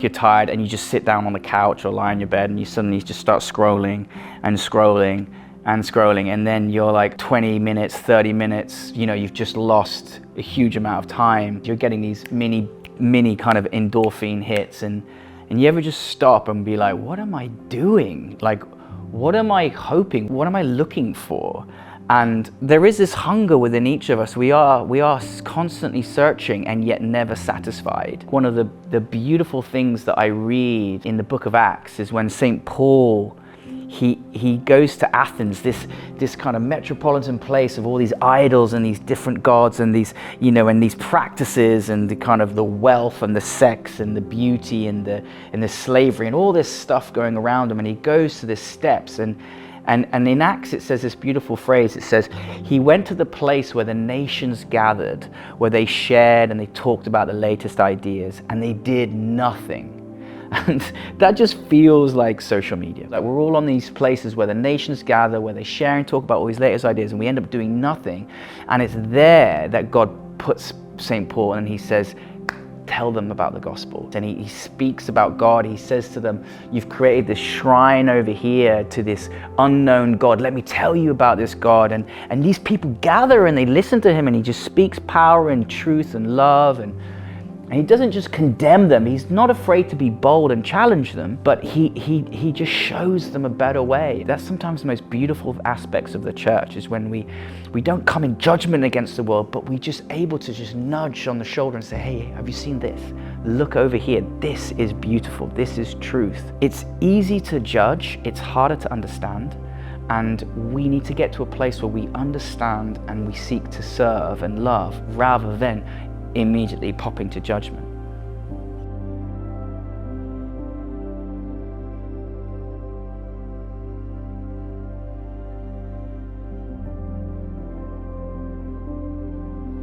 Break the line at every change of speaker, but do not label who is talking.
You're tired and you just sit down on the couch or lie on your bed and you suddenly just start scrolling and scrolling and scrolling, and then you're like 20 minutes, 30 minutes, you've just lost a huge amount of time. You're getting these mini kind of endorphin hits, and you ever just stop and be like, what am I doing? Like, what am I hoping? What am I looking for? And there is this hunger within each of us. We are constantly searching and yet never satisfied. One of the beautiful things that I read in the book of Acts is when St. Paul, he goes to Athens, this kind of metropolitan place of all these idols and these different gods and these, and these practices and the kind of the wealth and the sex and the beauty and the slavery and all this stuff going around him. And he goes to the steps, and in Acts it says this beautiful phrase. It says, he went to the place where the nations gathered, where they shared and they talked about the latest ideas, and they did nothing. And that just feels like social media. Like, we're all on these places where the nations gather, where they share and talk about all these latest ideas, and we end up doing nothing. And it's there that God puts St. Paul, and he says, tell them about the gospel. And he speaks about God. He says to them, you've created this shrine over here to this unknown God. Let me tell you about this God. And these people gather and they listen to him, and he just speaks power and truth and love. And he doesn't just condemn them. He's not afraid to be bold and challenge them, but he just shows them a better way. That's sometimes the most beautiful aspects of the church, is when we don't come in judgment against the world, but we're just able to just nudge on the shoulder and say, hey, have you seen this? Look over here. This is beautiful. This is truth. It's easy to judge. It's harder to understand. And we need to get to a place where we understand and we seek to serve and love, rather than immediately popping to judgment.